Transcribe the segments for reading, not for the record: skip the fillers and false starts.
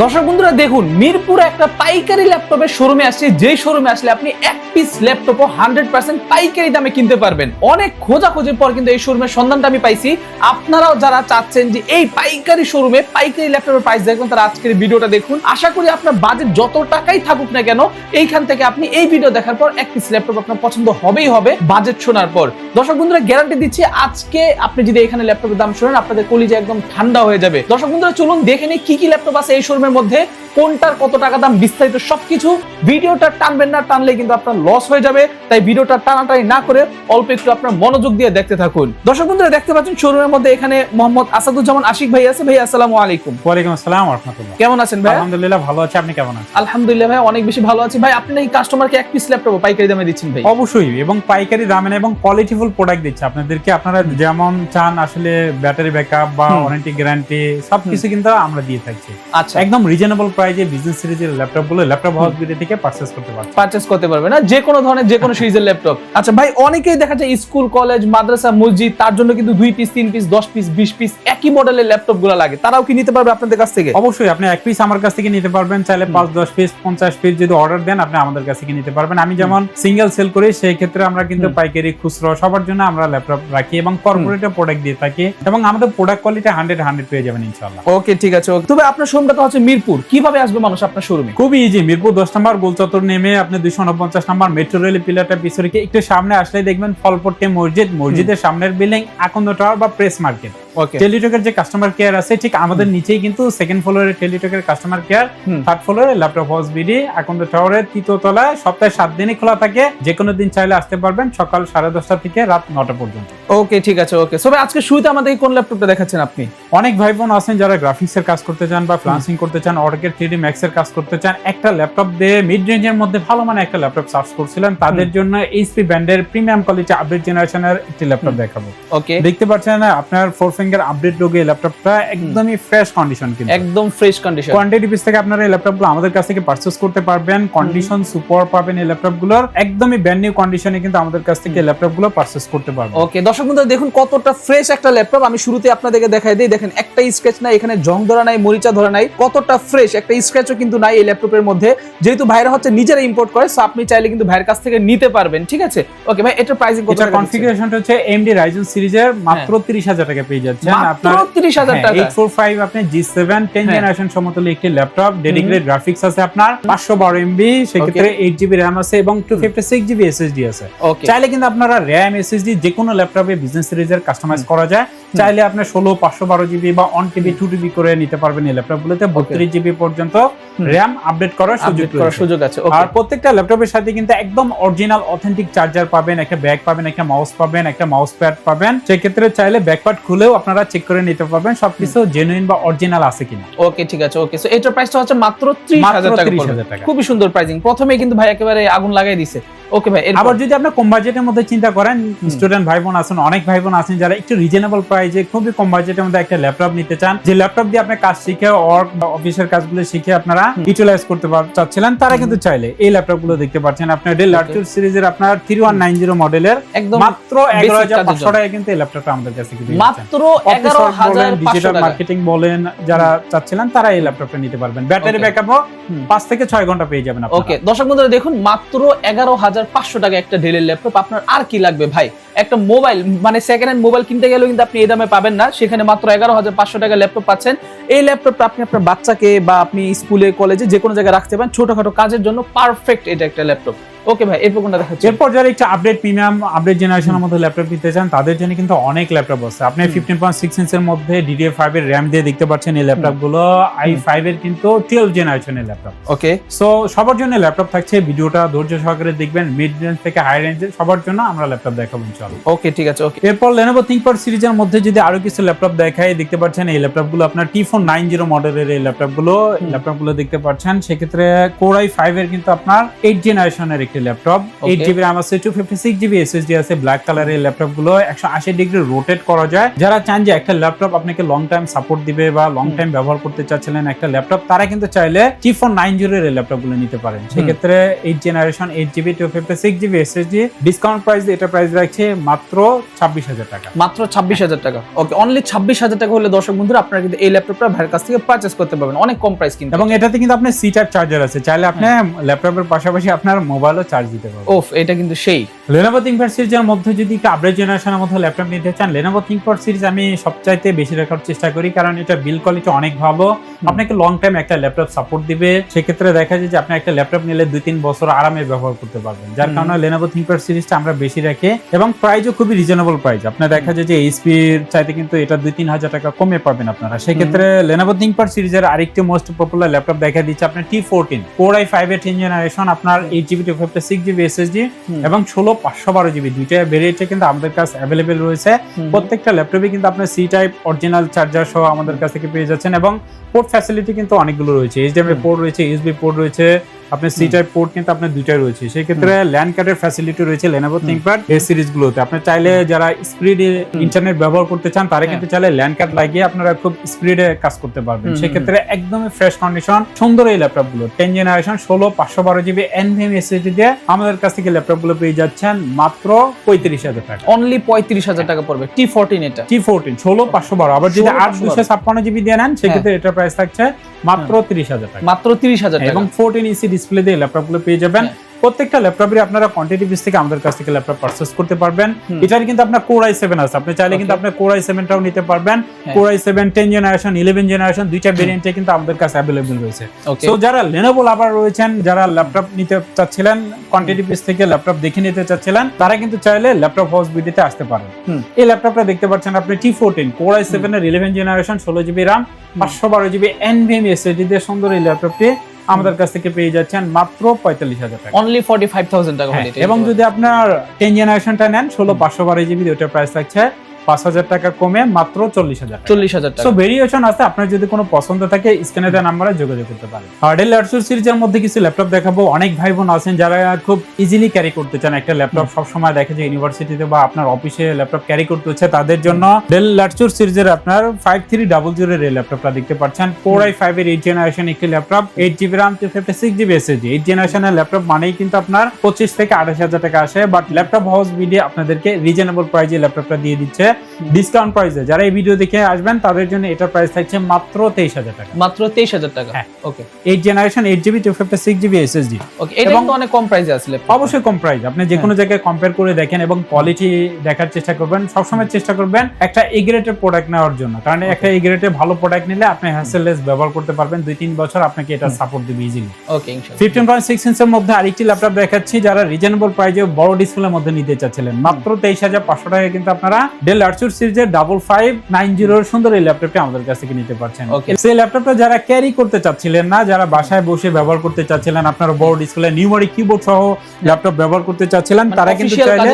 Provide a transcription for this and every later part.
দর্শক বন্ধুরা দেখুন, মিরপুরে একটা পাইকারি ল্যাপটপের শোরুমে আসছে, যে শোরুমে আসলে আপনি এক পিস ল্যাপটপও 100% পাইকারি দামে কিনতে পারবেন। অনেক খোঁজাখুঁজির পর কিন্তু এই শোরুমের সন্ধানটা আমি পাইছি। আপনারাও যারা চাচ্ছেন যে এই পাইকারি শোরুমে পাইকারি ল্যাপটপের প্রাইস দেখবেন, তারা আজকের ভিডিওটা দেখুন। আশা করি আপনার বাজেট যত টাকাই থাকুক না কেন, এইখান থেকে আপনি এই ভিডিও দেখার পর এক পিস ল্যাপটপ আপনার পছন্দ হবেই হবে বাজেট শোনার পর। দর্শক বন্ধুরা গ্যারান্টি দিচ্ছি, আজকে আপনি যদি এখানে ল্যাপটপের দাম শোনেন, আপনাদের কলিজা একদম ঠান্ডা হয়ে যাবে। দর্শক বন্ধুরা চলুন দেখে নিই কি কি ল্যাপটপ আছে এই শোরুমের মধ্যে, কোনটার কত টাকা দাম, বিস্তারিত সবকিছু। ভিডিওটা টানবেন না, টানলে কিন্তু আপনার লস হয়ে যাবে। তাই ভিডিওটা টানাটানি না করে অল্প একটু আপনার মনোযোগ দিয়ে দেখতে থাকুন। দর্শক বন্ধুরা দেখতে পাচ্ছেন শোরুমের মধ্যে এখানে মোহাম্মদ আসাদুজ্জামান আশিক ভাই আছে। ভাই আসসালামু আলাইকুম। ওয়ালাইকুম আসসালাম ওয়া রাহমাতুল্লাহ। কেমন আছেন ভাই? আলহামদুলিল্লাহ ভালো আছি, আপনি কেমন আছেন? আলহামদুলিল্লাহ ভাই অনেক বেশি ভালো আছি। ভাই আপনি নাকি কাস্টমারকে এক পিস ল্যাপটপ পাইকারি দামে দিচ্ছেন ভাই? অবশ্যই, এবং পাইকারি দামে এবং কোয়ালিটিফুল প্রোডাক্ট দিচ্ছে আপনাদেরকে। আপনারা যেমন চান আসলে ব্যাটারি ব্যাকআপ বা ওয়ারেন্টি গ্যারান্টি সবকিছু কিন্তু আমরা দিয়ে থাকছি। আচ্ছা, একদম রিজনেবল প্রাইসে বিজনেস সিরিজের ল্যাপটপগুলো ল্যাপটপ হাউস বিডি থেকে পারচেজ করতে পারবেন। পারচেজ করতে পারবে না যে কোনো ধরনের যে কোনো সিরিজের ল্যাপটপ। আচ্ছা ভাই, অনেকেই দেখা যায় স্কুল কলেজ মাদ্রাসা মসজিদ, তার জন্য কিন্তু 2 পিস 3 পিস 10 পিস 20 পিস একই মডেলের ল্যাপটপ গুলো লাগে, তারাও কি নিতে পারবে আপনাদের কাছ থেকে? অবশ্যই, আপনি এক পিস আমার কাছ থেকে নিতে পারবেন। চাইলে 5-10 পিস 50 পিস যদি অর্ডার দেন, আপনি আমাদের কাছ থেকে নিতে পারবেন। আমি যেমন সিঙ্গেল সেল করি, সেই ক্ষেত্রে আমরা কিন্তু পাইকারি খুচরো সবার জন্য আমরা ল্যাপটপ রাখি এবং কর্পোরেটে প্রোডাক্ট দিয়ে থাকি, এবং আমাদের প্রোডাক্ট কোয়ালিটি 100 পেয়ে যাবেন ইনশাআল্লাহ। ওকে ঠিক আছে। ওকে, তবে আপনার শোরুমটা তো হচ্ছে মিরপুর, কিভাবে আসবে মানুষ আপনার শোরুমে? খুবই ইজি। মিরপুর 10 নম্বর গোলচত্বর নেমে আপনি 249 নম্বর মেট্রো রেল পিলারটা পিছনে রেখে একটু সামনে আসলে দেখবেন ফলপট্টি মসজিদ, মসজিদের সামনের বিল্ডিং আকন্দ টাওয়ার বা প্রেস মার্কেট। ওকে, টেলিটকের যে কাস্টমার কেয়ার আছে ঠিক আমাদের নিচেই কিন্তু সেকেন্ড ফ্লোরে টেলিটকের কাস্টমার কেয়ার, থার্ড ফ্লোরে ল্যাপটপ হাউস বিডি আকন্দ টাওয়ারের 3য় তলায়। সপ্তাহে 7 দিনই খোলা থাকে, যে কোনো দিন চাইলে আসতে পারবেন সকাল 10:30 থেকে রাত 9টা পর্যন্ত। ওকে ঠিক আছে। ওকে, সো আজকে শুরুতে আমাদের কোন ল্যাপটপটা দেখাচ্ছেন আপনি? অনেক ভাই বোন আছেন যারা গ্রাফিক্স এর কাজ করতে চান বা ফ্রিল্যান্সিং করতে চান, অটোক্যাড 3D ম্যাক্স এর কাজ করতে চান, একটা ল্যাপটপ দিয়ে মিড রেঞ্জের মধ্যে ভালো মানে একটা ল্যাপটপ সার্চ করছিলেন, তাদের জন্য এইচপি ব্র্যান্ডের প্রিমিয়াম কোয়ালিটি আপডেট জেনারেশনের একটি ল্যাপটপ দেখাবো। ওকে, দেখতে পাচ্ছেন আপনার 4 ফিঙ্গার আপডেট লোগো ল্যাপটপটা একদমই ফ্রেশ কন্ডিশন, কিন্তু একদম ফ্রেশ কন্ডিশন। কোয়ান্টিটি পিস থেকে আপনারা এই ল্যাপটপগুলো আমাদের কাছ থেকে পারচেজ করতে পারবেন। কন্ডিশন সুপার পাবেন এই ল্যাপটপগুলোর, একদমই ব্র্যান্ড নিউ কন্ডিশনে কিন্তু আমাদের কাছ থেকে ল্যাপটপগুলো পারচেজ করতে পারবেন। ওকে দর্শক বন্ধুরা দেখুন কতটা ফ্রেশ একটা ল্যাপটপ। আমি শুরুতে আপনাদেরকে দেখাই দিই, দেখেন একটা স্ক্র্যাচ নাই, এখানে জং ধরা নাই, মরিচা ধরা নাই, কতটা ফ্রেশ, একটা স্ক্র্যাচও কিন্তু নাই এই ল্যাপটপের মধ্যে। যেহেতু ভাইরা হচ্ছে নিজেরা ইম্পোর্ট করে, সো আপনি চাইলে কিন্তু ভাইয়ের কাছ থেকে নিতে পারবেন। ঠিক আছে। ওকে ভাই, এটার প্রাইসিং কত? এটা কনফিগারেশনটা হচ্ছে AMD Ryzen সিরিজের মাত্র 30,000 টাকা পেয়ে যাচ্ছেন। আপনার 30,000 টাকা 845 আপনি G7 10 জেনারেশন সমতুল্য একটি ল্যাপটপ, ডেডিকেটেড গ্রাফিক্স আছে আপনার 512 MB, সেক্ষেত্রে 8GB RAM আছে এবং 256GB SSD আছে। চাইলে কিন্তু আপনারা RAM SSD যে কোনো ল্যাপটপে বিজনেস সিরিজের কাস্টমাইজ করা যায়। চাইলে আপনি 16 512GB বা 1TB 2TB করে নিতে পারবেন এই ল্যাপটপগুলোতে। 32GB পর্যন্ত RAM আপডেট করার সুযোগ আছে। আর প্রত্যেকটা ল্যাপটপের সাথে কিন্তু একদম অরিজিনাল অথেন্টিক চার্জার পাবেন, একটা ব্যাগ পাবেন, একটা মাউস পাবেন, একটা মাউস প্যাড পাবেন। সেক্ষেত্রে চাইলে ব্যাকপ্যাড খুলেও আপনারা চেক করে নিতে পারবেন সবকিছু জেনুইন বা অরিজিনাল আছে কিনা। ওকে ঠিক আছে। ওকে, সো এটার প্রাইসটা হচ্ছে মাত্র 30,000 টাকা। খুবই সুন্দর প্রাইসিং, প্রথমে কিন্তু ভাই একেবারে আগুন লাগাই দিছে। ওকে ভাই, আবার যদি আপনি কম বাজেটের মধ্যে চিন্তা করেন, স্টুডেন্ট ভাই বোন আছেন, অনেক ভাই বোন আছেন যারা একটু রিজনেবল প্রাইসে খুবই কম বাজেটের মধ্যে একটা ল্যাপটপ নিতে চান, যে ল্যাপটপ দিয়ে আপনি কাজ শিখে ওয়ার্ক বা অফিসের কাজগুলো শিখে আপনারা ইউটিলাইজ করতে চাচ্ছিলেন, তারা কিন্তু চাইলে এই ল্যাপটপগুলো দেখতে পাচ্ছেন। আপনার ডেল ল্যাপটপ সিরিজের আপনার 3190 মডেলের একদম মাত্র 11,500 টাকায় কিন্তু এই ল্যাপটপটা আমাদের কাছে কিন্তু মাত্র 11,500 ডিজিটাল মার্কেটিং বলেন যারা চাচ্ছিলেন, তারা এই ল্যাপটপটা নিতে পারবেন। ব্যাটারি ব্যাকআপও 5 থেকে 6 ঘন্টা পেয়ে যাবেন আপনারা। ওকে দর্শক বন্ধুরা দেখুন, মাত্র 11,500 টাকা একটা ডেলের ল্যাপটপ। আপনার আর কি লাগবে ভাই? একটা মোবাইল মানে সেকেন্ড হ্যান্ড মোবাইল কিনতে গেলেও কিন্তু আপনি এই দামে পাবেন না, সেখানে মাত্র 11,500 টাকা ল্যাপটপ পাচ্ছেন। এই ল্যাপটপটা আপনি আপনার বাচ্চাকে বা আপনি স্কুলে কলেজে যে কোনো জায়গায় রাখতে পারেন, ছোটখাটো কাজের জন্য পারফেক্ট এটা একটা ল্যাপটপ। ওকে ভাই, এরপর কোনটা দেখাচ্ছি? এরপর যারা একটা আপডেট প্রিমিয়াম আপডেট জেনারেশনের মধ্যে ল্যাপটপ নিতে চান, তাদের জন্য কিন্তু অনেক ল্যাপটপ আছে। আপনি 15.6 ইঞ্চের মধ্যে DDR5 এর RAM দিয়ে দেখতে পাচ্ছেন এই ল্যাপটপগুলো i5 এর কিন্তু 12 জেনারেশনের ল্যাপটপ। ওকে, সো সবার জন্য ল্যাপটপ থাকছে, ভিডিওটা ধৈর্য সহকারে দেখবেন। মিড রেঞ্জ থেকে হাই রেঞ্জের সবার জন্য আমরা ল্যাপটপ দেখাবো ইনশাআল্লাহ। ওকে ঠিক আছে। ওকে, এরপর Lenovo ThinkPad সিরিজের মধ্যে যদি আরো কিছু ল্যাপটপ দেখাই, দেখতে পাচ্ছেন এই ল্যাপটপগুলো আপনার T490 মডেলের এই ল্যাপটপগুলো দেখতে পাচ্ছেন। সেক্ষেত্রে Core i5 এর কিন্তু আপনার 8 জেনারেশনের একটি ল্যাপটপ, 8GB RAM আছে, 256GB SSD আছে, ব্ল্যাক কালারের ল্যাপটপগুলো 180 ডিগ্রি রোটেট করা যায়। যারা চান যে একটা ল্যাপটপ আপনাকে লং টাইম সাপোর্ট দিবে বা লং টাইম ব্যবহার করতে চাচ্ছিলেন একটা ল্যাপটপ, তারা কিন্তু চাইলে T490 এর ল্যাপটপগুলো নিতে পারেন। সেক্ষেত্রে 8 generation 8GB 256GB SSD discount price, এটা প্রাইস রাখছে মাত্র 26,000 টাকা। মাত্র 26,000 টাকা। ওকে, অনলি 26,000 টাকা হলে দর্শক বন্ধুরা আপনারা কিন্তু এই ল্যাপটপটা ভাইয়ের কাছ থেকে পারচেজ করতে পারবেন, অনেক কম প্রাইস কিন্তু। এবং এটাতে কিন্তু আপনার C-টাইপ চার্জার আছে, চাইলে আপনি ল্যাপটপের পাশাপাশি আপনার মোবাইলও চার্জ দিতে পারবেন। ওফ, এটা কিন্তু সেই। Lenovo ThinkPad সিরিজের মধ্যে যদি একটু আপডেট জেনারেশনের মধ্যে ল্যাপটপ নিতে চান, Lenovo ThinkPad সিরিজ আমি সবচাইতে বেশি রাখার চেষ্টা করি, কারণ এটা বিল্ড কোয়ালিটি অনেক ভালো, আপনাকে লং টাইম একটা ল্যাপটপ সাপোর্ট দিবে। সেক্ষেত্রে দেখা যায় যে আপনি একটা ল্যাপটপ নিলে 2-3 বছর আরামে ব্যবহার করতে পারবেন, যার কারণে Lenovo ThinkPad সিরিজটা আমরা বেশি রাখি। এবং প্রাইসও খুবই রিজনেবল প্রাইস, আপনার দেখা যায় যে HP এর চাইতে কিন্তু এটা 2-3 হাজার টাকা কমে পাবেন আপনারা। সেক্ষেত্রে Lenovo ThinkPad সিরিজের আরেকটি মোস্ট পপুলার ল্যাপটপ দেখা দিচ্ছে আপনার T14 Core i5 এর 10th জেনারেশন, আপনার 8GB 256GB SSD এবং 16/512GB দুইটা ভেরিয়েন্টে কিন্তু আমাদের কাছে অ্যাভেলেবেল রয়েছে। প্রত্যেকটা ল্যাপটপে কিন্তু আপনার C-টাইপ অরিজিনাল চার্জার সহ আমাদের কাছ থেকে পেয়ে যাচ্ছেন, এবং পোর্ট ফ্যাসিলিটি কিন্তু অনেকগুলো রয়েছে, HDMI পোর্ট রয়েছে, USB পোর্ট রয়েছে, আপনার C-টাইপ পোর্ট কিন্তু আপনার দুইটাই রয়েছে। সেই ক্ষেত্রে ল্যান্ড কার্ডের ফ্যাসিলিটি রয়েছে Lenovo ThinkPad এই সিরিজগুলোতে। আপনি চাইলে যারা স্পিডে ইন্টারনেট ব্যবহার করতে চান তারা কিন্তু চাইলে ল্যান্ড কার্ড লাগিয়ে আপনারা খুব স্পিডে কাজ করতে পারবেন। সেই ক্ষেত্রে একদমই ফ্রেশ কন্ডিশন সুন্দর এই ল্যাপটপগুলো 10th generation 16/512GB NVMe SSD দিয়ে আমাদের কাছ থেকে ল্যাপটপগুলো পেয়ে যাচ্ছেন মাত্র 35,000 টাকা। অনলি 35,000 টাকা পড়বে T14 এটা। T14 16/512, আবার যদি 8/256GB দিয়ে নেন সেক্ষেত্রে এটার প্রাইস থাকছে মাত্র 30,000 টাকা। মাত্র 30,000 টাকা এবং 14 ইঞ্চি ডিসপ্লে দিয়ে ল্যাপটপগুলো পেয়ে যাবেন। প্রত্যেকটা ল্যাপটপে আপনারা কোয়ান্টিটি বেস থেকে আমাদের কাছ থেকে ল্যাপটপ পারচেজ করতে পারবেন। এটার কিন্তু আপনার Core i7 আছে, আপনি চাইলে কিন্তু আপনার Core i7টাও নিতে পারবেন। Core i7 10 জেনারেশন 11 জেনারেশন দুইটা ভেরিয়েন্টে কিন্তু আমাদের কাছে अवेलेबल রয়েছে। সো যারা Lenovo লাভার রয়েছেন, যারা ল্যাপটপ নিতে চাচ্ছিলেন, কোয়ান্টিটি বেস থেকে ল্যাপটপ দেখে নিতে চাচ্ছিলেন, তারা কিন্তু চাইলে ল্যাপটপ হাউস ভিডিওতে আসতে পারেন। এই ল্যাপটপটা দেখতে পাচ্ছেন আপনি T14 Core i7 এর 11 generation 16GB RAM 512GB NVMe SSD দিয়ে সুন্দর এই ল্যাপটপটি আমাদের কাছ থেকে পেয়ে যাচ্ছেন মাত্র 45,000 টাকা। অনলি 45,000 টাকা হলে এটা। এবং যদি আপনার 10 জেনারেশনটা নেন 16/512GB ওটার প্রাইস থাকছে 5,000 টাকা কমে মাত্র 40,000 টাকা। 40,000 টাকা। সো ভেরিয়েশন আছে, আপনার যদি কোনো পছন্দ থাকে স্ক্রিনে দেওয়া নম্বরে যোগাযোগ করতে পারেন। Dell Latitude সিরিজের মধ্যে কিছু ল্যাপটপ দেখাবো। অনেক ভাই বোন আছেন যারা খুব ইজিলি ক্যারি করতে চান একটা ল্যাপটপ, সব সময় দেখে যে ইউনিভার্সিটিতে বা আপনার অফিসে ল্যাপটপ ক্যারি করতে হচ্ছে, তাদের জন্য Dell Latitude সিরিজের আপনার 5300 এর ল্যাপটপটা দেখতে পাচ্ছেন। Core i5 এর 8th জেনারেশন একটি laptop, 8GB RAM 256GB SSD। 8th জেনারেশনের ল্যাপটপ মানেই কিন্তু আপনার 25 থেকে 28,000 টাকা আসে, বাট ল্যাপটপ হাউস ভিডিও আপনাদেরকে রিজনেবল প্রাইসে ল্যাপটপটা দিয়ে দিচ্ছে ডিসকাউন্ট প্রাইসে। যারা এই ভিডিও দেখে আসবেন তাদের জন্য এটা প্রাইস থাকছে মাত্র 23,000 টাকা। মাত্র 23,000 টাকা। ওকে, 8 জেনারেশন 8GB 256GB SSD। ওকে, এটা কিন্তু অনেক কম প্রাইসে আছে ল্যাপটপ। অবশ্যই কম প্রাইস, আপনি যে কোনো জায়গায় কম্পেয়ার করে দেখেন এবং কোয়ালিটি দেখার চেষ্টা করবেন। সবসময় চেষ্টা করবেন একটা এ গ্রেডের প্রোডাক্ট নেওয়ার জন্য, কারণ একটা এ গ্রেডের ভালো প্রোডাক্ট নিলে আপনি হ্যাসেললেস ব্যবহার করতে পারবেন, 2-3 বছর আপনাকে এটা সাপোর্ট দিবে ইজিলি। ওকে, ইনশাআল্লাহ। 15.6 ইঞ্চের মধ্যে আরেকটি ল্যাপটপ দেখাচ্ছি, যারা রিজনেবল প্রাইসে বড় ডিসপ্লের মধ্যে নিতে চাচ্ছিলেন মাত্র 23,500 টাকায় কিন্তু আপনারা Dell Latitude সিরিজের 5590 সুন্দর এই ল্যাপটপটি আমাদের কাছ থেকে নিতে পারছেন। সেই ল্যাপটপটা যারা ক্যারি করতে চাচ্ছিলেন না, যারা বাসায় বসে ব্যবহার করতে চাচ্ছিলেন, আপনার বড় ডিসপ্লে নিউমারিক কিবোর্ড সহ ল্যাপটপ ব্যবহার করতে চাচ্ছিলেন, তারা কিন্তু চাইলে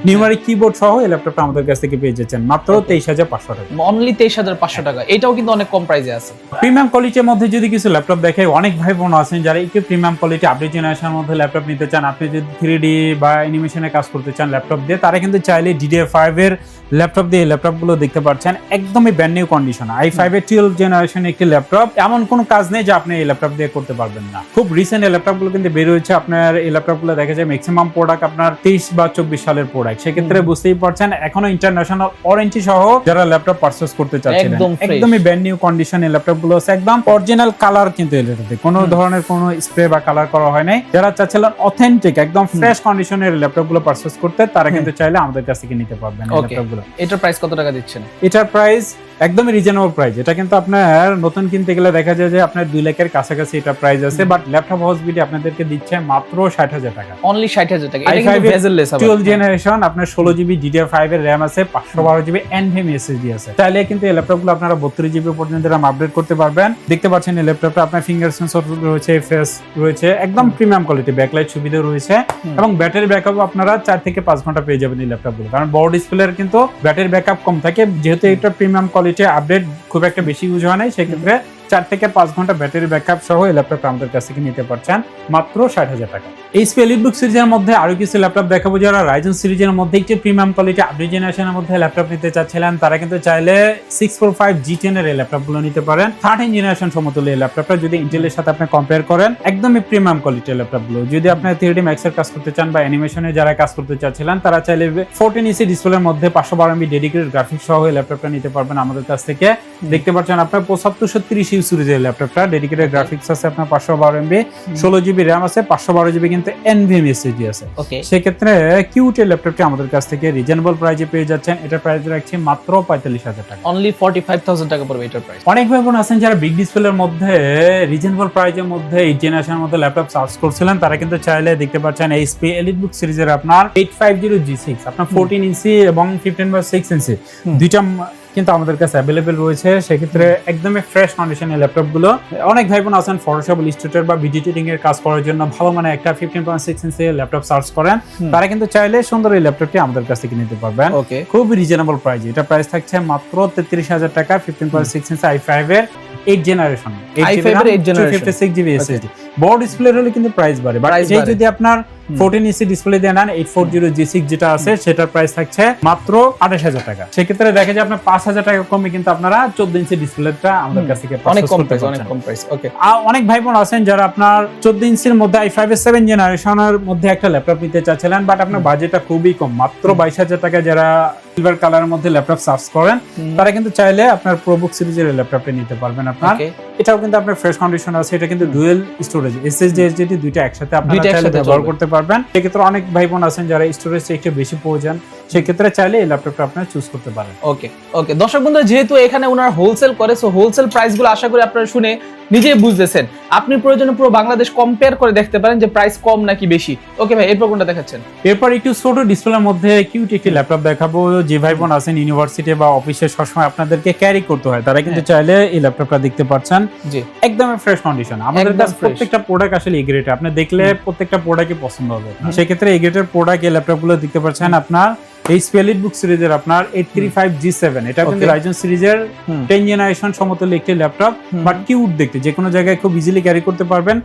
নিউমারিক কিবোর্ড সহ এই ল্যাপটপটা আমাদের কাছ থেকে পেয়ে যাচ্ছেন মাত্র 23,500 টাকা। অনলি 23,500 টাকা। এটাও কিন্তু অনেক কম প্রাইসে আছে। প্রিমিয়াম কোয়ালিটির মধ্যে যদি কিছু ল্যাপটপ দেখে, অনেক ভাই বোন আছেন যারা একটু প্রিমিয়াম কোয়ালিটি আপডেট জেনারেশনের মধ্যে ল্যাপটপ নিতে চান, আপনি যদি 3D বা অ্যানিমেশনে কাজ করতে চান ল্যাপটপ দিয়ে, তারা কিন্তু চাইলে DDR5 এর ল্যাপটপ দিয়ে ল্যাপটপগুলো দেখতে পাচ্ছেন একদমই ব্র্যান্ড নিউ কন্ডিশন। i5 এর 12th জেনারেশন একটি ল্যাপটপ, এমন কোনো কাজ নেই যে আপনি এই ল্যাপটপ দিয়ে করতে পারবেন না। খুব রিসেন্ট এই ল্যাপটপগুলো কিন্তু বের হয়েছে। আপনার এই ল্যাপটপগুলো দেখা যায় ম্যাক্সিমাম প্রোডাক্ট আপনার 23 বা 24 সালের প্রোডাক্ট। সেক্ষেত্রে বুঝতেই পারছেন এখনো ইন্টারন্যাশনাল ওয়ারেন্টি সহ যারা ল্যাপটপ পারচেজ করতে চাচ্ছেন একদমই ব্র্যান্ড নিউ কন্ডিশন এই ল্যাপটপগুলো আছে, একদম অরিজিনাল কালার কিন্তু এটাতে কোনো ধরনের কোনো স্প্রে বা কালার করা হয় নাই। যারা চাচ্ছিলেন অথেন্টিক একদম ফ্রেশ কন্ডিশনের ল্যাপটপগুলো পারচেজ করতে, তারা কিন্তু চাইলে আমাদের কাছ থেকে নিতে পারবেন এই ল্যাপটপগুলো। এটার প্রাইস কত টাকা দিচ্ছেন? এটার প্রাইস একদমই রিজনেবল প্রাইস। এটা কিন্তু আপনার নতুন কিনতে গেলে দেখা যায় যে আপনার 2 লাখের কাছাকাছি এটা প্রাইস আছে, বাট ল্যাপটপ হাউস বিডি আপনাদেরকে দিচ্ছে মাত্র 60,000 টাকা। অনলি 60,000 টাকা। এটা কিন্তু বেজেললেস হবে। 12 জেনারেশন আপনার 16GB DDR5 এর RAM আছে, 512GB NVMe SSD আছে। তাহলে কিন্তু এই ল্যাপটপগুলো আপনারা 32GB পর্যন্ত RAM আপডেট করতে পারবেন। দেখতে পাচ্ছেন এই ল্যাপটপটা আপনার ফিঙ্গার সেন্সর রয়েছে, ফেস রয়েছে, একদম প্রিমিয়াম কোয়ালিটি, ব্যাকলাইট সুবিধা রয়েছে এবং ব্যাটারি ব্যাকআপ আপনারা 4 থেকে 5 ঘন্টা পেয়ে যাবেন এই ল্যাপটপগুলো। কারণ বড় ডিসপ্লের কিন্তু ব্যাটারি ব্যাকআপ কম থাকে, যেহেতু এটা প্রিমিয়াম কোয়ালিটি আপডেট খুব একটা বেশি ইউজ হয় না, সেক্ষেত্রে 4 থেকে 5 ঘন্টা ব্যাটারি ব্যাকআপ সহ এই ল্যাপটপটা আমাদের কাছ থেকে নিতে পারছেন মাত্র 60,000 টাকা। এইচপি এলিটবুক সিরিজের মধ্যে আরো কিছু ল্যাপটপ দেখাবো। যারা রাইজেন সিরিজের মধ্যে একটি প্রিমিয়াম কোয়ালিটি আপডেট জেনারেশনের মধ্যে ল্যাপটপ নিতে চাচ্ছিলেন তারা কিন্তু চাইলে 645 G10 এর এই ল্যাপটপগুলো নিতে পারেন। 13 জেনারেশন সমতুল্য এই ল্যাপটপটা যদি ইন্টেলের সাথে আপনি কম্পেয়ার করেন একদমই প্রিমিয়াম কোয়ালিটির ল্যাপটপগুলো। যদি আপনি 3D Max এর কাজ করতে চান বা অ্যানিমেশনে যারা কাজ করতে চাচ্ছিলেন তারা চাইলে 14 ইঞ্চি ডিসপ্লের মধ্যে 512 MB ডেডিকেটেড গ্রাফিক্স সহ এই ল্যাপটপটা নিতে পারবেন আমাদের কাছ থেকে। দেখতে পাচ্ছেন আপনার 7530 ইউ সিরিজের ল্যাপটপটা ডেডিকেটেড গ্রাফিক্স আছে আপনার 512 MB, 16 GB RAM আছে, 512 GB কিন্তু NVMe SSD আছে। সেক্ষেত্রে কিউট এই ল্যাপটপটি আমাদের কাছ থেকে রিজনেবল প্রাইসে পেয়ে যাচ্ছেন। এটা প্রাইস রাখছি মাত্র 45,000 টাকা। অনলি 45,000 টাকা পড়বে এটার প্রাইস। অনেক ভাই বোন আছেন যারা বিগ ডিসপ্লের মধ্যে রিজনেবল প্রাইসের মধ্যে এই জেনারেশনের মধ্যে ল্যাপটপ সার্চ করছিলেন তারা কিন্তু চাইলে দেখতে পাচ্ছেন এইচপি এলিটবুক সিরিজের আপনার 850 G6 আপনার 14 ইঞ্চি এবং 15/6 ইঞ্চি দুইটা কিন্তু আমাদের কাছে অ্যাভেলেবেল রয়েছে। সেক্ষেত্রে একদমই ফ্রেশ কন্ডিশনের ল্যাপটপ গুলো। অনেক ভাই বোন আছেন ফটোশপ, ইলাস্ট্রেটর বা ভিডিও এডিটিং এর কাজ করার জন্য ভালো মানে একটা 15.6 ইঞ্চি ল্যাপটপ সার্চ করেন তারা কিন্তু চাইলে সুন্দর এই ল্যাপটপটি আমাদের কাছ থেকে নিতে পারবেন খুব রিজনেবল প্রাইসে। এটা প্রাইস থাকছে মাত্র 33,000 টাকা। 15.6 ইঞ্চি i5 এর 8 জেনারেশন, 256 GB SSD। বড় ডিসপ্লে হলে কিন্তু প্রাইস বাড়ে, বাট এই যদি আপনার 14 ইঞ্চি ডিসপ্লে দিয়ে নেন 840 G6 যেটা আছে সেটার প্রাইস থাকছে মাত্র 28,000 টাকা। সেক্ষেত্রে দেখা যায় আপনার 5,000 টাকা কমে কিন্তু আপনারা 14 ইঞ্চি ডিসপ্লেটা আমাদের কাছ থেকে অনেক কম প্রাইস, অনেক কম প্রাইস। ওকে, অনেক ভাই বোন আছেন যারা আপনার 14 ইঞ্চির মধ্যে i5 এর 7 জেনারেশনের মধ্যে একটা ল্যাপটপ নিতে চাচ্ছিলেন বাট আপনার বাজেটটা খুবই কম, মাত্র 22,000 টাকা। যারা সিলভার কালারের মধ্যে ল্যাপটপ সার্চ করেন তারা কিন্তু চাইলে আপনার প্রোবুক সিরিজের ল্যাপটপটা নিতে পারবেন আপনার। এটাও কিন্তু আপনার ফ্রেশ কন্ডিশন আছে। এটা কিন্তু ডুয়াল স্টোরেজ SSD SSD দুইটা একসাথে আপনারা চাইলে ব্যবহার করতে পারবেন। সেক্ষেত্রে অনেক ভাই বোন আছেন যারা স্টোরেজটা একটু বেশি প্রয়োজন সেক্ষেত্রে চাইলে এই ল্যাপটপটা আপনারা চুজ করতে পারেন। ওকে ওকে, দর্শক বন্ধুরা যেহেতু এখানে ওনারা হোলসেল করে সো হোলসেল প্রাইসগুলো আশা করি আপনারা শুনে নিজেই বুঝতেছেন। আপনি প্রয়োজনে পুরো বাংলাদেশ কম্পেয়ার করে দেখতে পারেন যে প্রাইস কম নাকি বেশি। ওকে ভাই, এরপর কোনটা দেখাচ্ছেন? এরপর একটু ছোট ডিসপ্লের মধ্যে কিউট একটি ল্যাপটপ দেখাবো। যে ভাই বোন আছেন ইউনিভার্সিটি বা অফিসে সবসময় আপনাদেরকে ক্যারি করতে হয় তারা কিন্তু চাইলে এই ল্যাপটপটা দেখতে পাচ্ছেন। জি, একদম ফ্রেশ কন্ডিশন। আমাদের কাছে প্রত্যেকটা প্রোডাক্ট আসলে এই গ্রেড, আপনি দেখলে প্রত্যেকটা প্রোডাক্টই পছন্দ হবে। সেক্ষেত্রে এই গ্রেডের প্রোডাক্ট এই ল্যাপটপগুলো দেখতে পাচ্ছেন আপনার এইচপি এলিটবুক সিরিজের আপনার 835 G7। এটা কিন্তু রাইজেন সিরিজের 10 জেনারেশন সমতুল্য একটি ল্যাপটপ বাট কিউট দেখতে, যে কোনো জায়গায় খুব ইজিলি ক্যারি করতে পারবেন।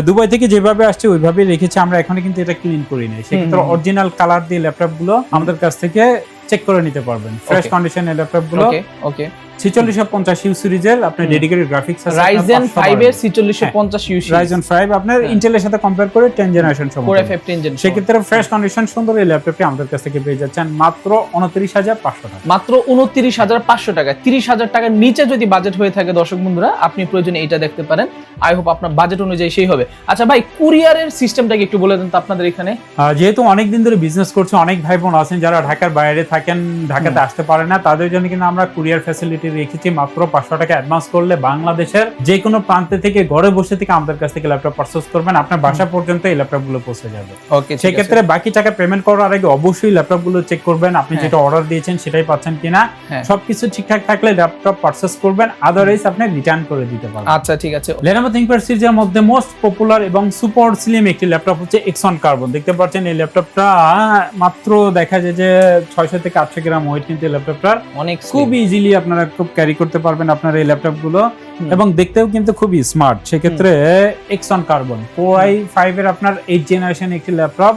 দুবাই থেকে যেভাবে আসছে ওইভাবেই রেখেছি আমরা, এখনো কিন্তু এটা ক্লিন করি নাই। সেক্ষেত্রে অরিজিনাল কালার দিয়ে ল্যাপটপ গুলো আমাদের কাছ থেকে চেক করে নিতে পারবেন। ফ্রেশ কন্ডিশনের ল্যাপটপ গুলো। ওকে, 4650 ইউ সিরিজের আপনার ডেডিকেটেড গ্রাফিক্স আছে। Ryzen 5 এর 4650 ইউ সিরিজ, Ryzen 5 আপনার ইন্টেলের সাথে কম্পেয়ার করে 10 জেনারেশন সমতুল্য Core i5 10 জেনারেশন। সেক্ষেত্রে ফ্রেশ কন্ডিশন সুন্দর এই ল্যাপটপটি আমাদের কাছ থেকে পেয়ে যাচ্ছেন মাত্র 29,500 টাকা। মাত্র 29,500 টাকা। 30,000 টাকার নিচে যদি বাজেট হয়ে থাকে দর্শক বন্ধুরা আপনি প্রয়োজনে এইটা দেখতে পারেন। আই হোপ আপনার বাজেট অনুযায়ী সেই হবে। আচ্ছা ভাই, কুরিয়ারের সিস্টেমটা কি একটু বলে দেন তো আপনাদের এখানে? যেহেতু অনেক দিন ধরে বিজনেস করছে, অনেক ভাই বোন আছেন যারা ঢাকার বাইরে থাকেন, ঢাকাতে আসতে পারে না, তাদের জন্য কিন্তু আমরা কুরিয়ার ফ্যাসিলিটি রেখেছি। মাত্র 500 টাকা অ্যাডভান্স করলে বাংলাদেশের যে কোনো প্রান্ত থেকে ঘরে বসে থেকে আমাদের কাছ থেকে ল্যাপটপ পারচেজ করবেন, আপনার বাসা পর্যন্ত এই ল্যাপটপগুলো পৌঁছে যাবে। ওকে, সেক্ষেত্রে বাকি টাকা পেমেন্ট করার আগে অবশ্যই ল্যাপটপগুলো চেক করবেন আপনি যেটা অর্ডার দিয়েছেন সেটাই পাচ্ছেন কিনা। সবকিছু ঠিকঠাক থাকলে ল্যাপটপ পারচেজ করবেন, আদারওয়াইজ আপনি রিটার্ন করে দিতে পারবেন। আচ্ছা ঠিক আছে। Lenovo ThinkPad সিরিজের মধ্যে মোস্ট পপুলার এবং সুপার স্লিম একটি ল্যাপটপ হচ্ছে Exxon Carbon। দেখতে পাচ্ছেন এই ল্যাপটপটা মাত্র দেখা যায় যে 600 থেকে 800 গ্রাম ওয়েট, কিন্তু এই ল্যাপটপটার অনেক খুব ইজিলি আপনারা খুব ক্যারি করতে পারবেন আপনার এই ল্যাপটপ গুলো এবং দেখতেও কিন্তু খুবই স্মার্ট। সেক্ষেত্রে Exxon Carbon Core i5 এর আপনার 8 জেনারেশন একটি laptop,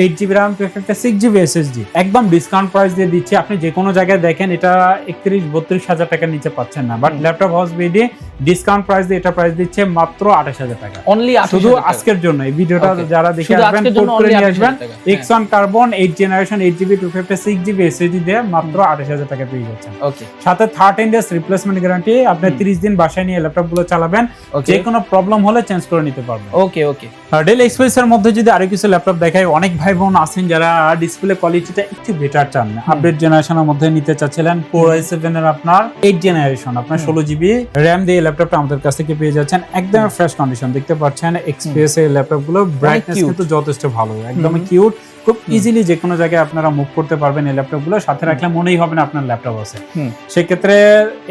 8GB RAM 256GB SSD একদম ডিসকাউন্ট প্রাইস দিয়ে দিচ্ছি। আপনি যে কোনো জায়গায় দেখেন এটা 31-32 হাজার টাকার নিচে পাচ্ছেন না, but laptop house BD discount price দিয়ে এটা প্রাইস দিচ্ছে মাত্র 28,000 টাকা। অনলি শুধু আজকের জন্য এই ভিডিওটা যারা দেখে আসবেন কোড করে নিয়ে আসবেন Exxon Carbon 8 generation 8GB 256GB SSD দিয়ে মাত্র 28,000 টাকা পেয়ে যাচ্ছেন। ওকে, সাথে 13 ডেজ রিপ্লেসমেন্ট গ্যারান্টি, আপনি 30 দিন বাসায় নিয়ে ল্যাপটপ গুলো চালাবেন, যে কোনো প্রবলেম হলে চেঞ্জ করে নিতে পারবেন। ওকে ওকে। ডেল এক্সপ্রেস এর মধ্যে যদি আরো কিছু ল্যাপটপ দেখাই, অনেক ভাই বোন আছেন যারা ডিসপ্লে কোয়ালিটিটা একটু বেটার চান, আপডেট জেনারেশনের মধ্যে নিতে চাচ্ছিলেন। Core i7 এর আপনার 8 জেনারেশন আপনার 16GB RAM দিয়ে ল্যাপটপটা আমাদের কাছ থেকে পেয়ে যাচ্ছেন একদম ফ্রেশ কন্ডিশন। দেখতে পাচ্ছেন এক্সপ্রেস এর ল্যাপটপ গুলো ব্রাইটনেস কিন্তু যথেষ্ট ভালো, একদম কিউট, খুব ইজিলি যে কোনো জায়গায় আপনারা মুভ করতে পারবেন এই ল্যাপটপ গুলো, সাথে রাখলে মনেই হবে না আপনার ল্যাপটপ আছে। সেক্ষেত্রে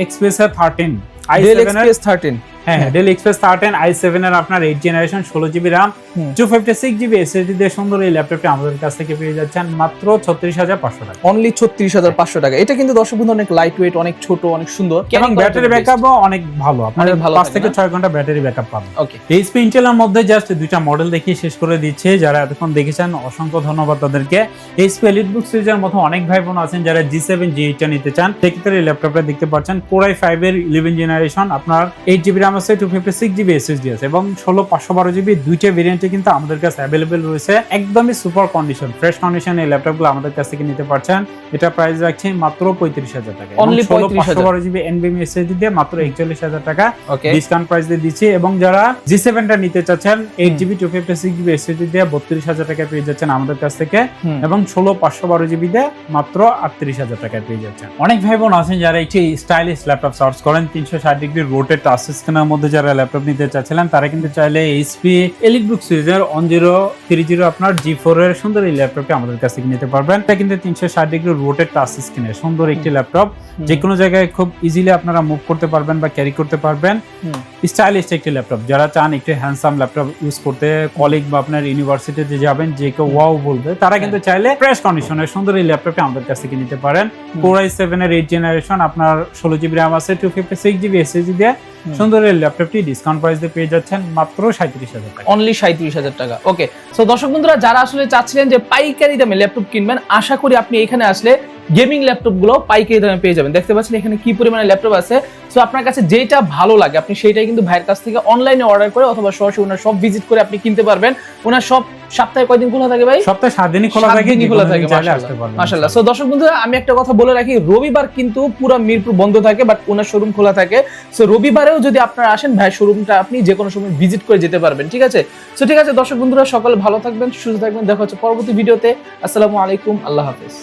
এক্সপ্রেস 13 i7 এর হ্যাঁ ডেল এক্সপ্রেস 13 i7 এর আপনার 8 generation 16GB RAM 256GB SSD দিয়ে সুন্দর এই ল্যাপটপটি আমাদের কাছ থেকে পেয়ে যাচ্ছেন মাত্র 36500 টাকা। অনলি 36500 টাকা। এটা কিন্তু দর্শক বন্ধু অনেক লাইট ওয়েট, অনেক ছোট, অনেক সুন্দর এবং ব্যাটারি ব্যাকআপও অনেক ভালো, আপনারা 5 থেকে 6 ঘন্টা ব্যাটারি ব্যাকআপ পাবেন। ওকে, এইচপি ইন্টেলের মধ্যে জাস্ট দুইটা মডেল দেখিয়ে শেষ করে দিচ্ছে। যারা এতক্ষণ দেখেছেন অসংখ্য ধন্যবাদ তাদেরকে। এইচপি এলিটবুক সিরিজের মতো অনেক ভাই বোন আছেন যারা G7 G8 টা নিতে চান, সেক্ষেত্রে এই ল্যাপটপটা দেখতে পাচ্ছেন Core i5 এর 11 জেনারেশন, আপনার 8GB RAM আছে, 256GB SSD আছে এবং 16512GB দুইটা ভেরিয়েন্টে কিন্তু আমাদের কাছে অ্যাভেলেবেল রয়েছে। একদমই সুপার কন্ডিশন, ফ্রেশ কন্ডিশন এই ল্যাপটপগুলো আমাদের কাছ থেকে নিতে পারছেন। এটা প্রাইস রাখছি মাত্র 35000 টাকা। অনলি 16512GB NVMe SSD দিয়ে মাত্র 41000 টাকা ওকে, ডিসকাউন্ট প্রাইস দিয়ে দিচ্ছি। এবং যারা G7 টা নিতে চাচ্ছেন 8GB 256GB SSD দিয়ে 32000 টাকায় পেয়ে যাচ্ছেন আমাদের কাছ থেকে এবং 16512GB দিয়ে মাত্র 38000 টাকায় পেয়ে যাচ্ছেন। অনেক ভাই বোন আছেন যারা একটি স্টাইলিশ ল্যাপটপ সার্চ করেন, 360 ডিগ্রি রোটেট টাচ স্ক্রিনের মধ্যে যারা ল্যাপটপ নিতে চাচ্ছিলেন তারা কিন্তু চাইলে এইচপি এলিটবুক সিরিজের 1030 আপনার G4 এর সুন্দর এই ল্যাপটপটি আমাদের কাছ থেকে নিতে পারবেন। এটা কিন্তু 360 ডিগ্রি রোটেট টাচ স্ক্রিনের সুন্দর একটি ল্যাপটপ, যে কোনো জায়গায় খুব ইজিলি আপনারা মুভ করতে পারবেন বা ক্যারি করতে পারবেন। স্টাইলিশ একটি ল্যাপটপ, যারা চান একটু হ্যান্ডসাম ল্যাপটপ ইউজ করতে, কলিগ বা আপনার ইউনিভার্সিটিতে যাবেন যে কেউ ওয়াও বলবে, তারা কিন্তু চাইলে ফ্রেশ কন্ডিশনের সুন্দর এই ল্যাপটপটি আমাদের কাছ থেকে নিতে পারেন। Core i7 এর 8 জেনারেশন, আপনার 16GB RAM আছে, 256GB SSD দিয়ে সুন্দর এই ল্যাপটপটি ডিসকাউন্ট প্রাইস দিয়ে পেয়ে যাচ্ছেন মাত্র 37000 টাকা। অনলি 37000 টাকা। ওকে, সো দর্শক বন্ধুরা যারা আসলে চাচ্ছিলেন যে পাইকারি দামে ল্যাপটপ কিনবেন, আশা করি আপনি এখানে আসলে গেমিং ল্যাপটপ গুলো পাইকারি দামে পেয়ে যাবেন। দেখতে পাচ্ছেন এখানে কি পরিমাণে ল্যাপটপ আছে। সো আপনার কাছে যেটা ভালো লাগে আপনি সেটাই কিন্তু ভাইয়ের কাছ থেকে অনলাইনে অর্ডার করে অথবা সরাসরি ওনার শপ ভিজিট করে আপনি কিনতে পারবেন। ওনার শপ সপ্তাহে কয়দিন খোলা থাকে ভাই? সপ্তাহে 7 দিনই খোলা থাকে, খোলা থাকে। মাশাআল্লাহ। সো দর্শক বন্ধুরা আমি একটা কথা বলে রাখি, রবিবার কিন্তু পুরো মিরপুর বন্ধ থাকে, বাট ওনার শোরুম খোলা থাকে। সো রবিবারেও যদি আপনারা আসেন ভাইয়ের শোরুমটা আপনি যে কোনো সময় ভিজিট করে যেতে পারবেন। ঠিক আছে? সো ঠিক আছে দর্শক বন্ধুরা, সকলে ভালো থাকবেন, সুস্থ থাকবেন। দেখা হচ্ছে পরবর্তী ভিডিওতে। আসসালামু আলাইকুম, আল্লাহ হাফেজ।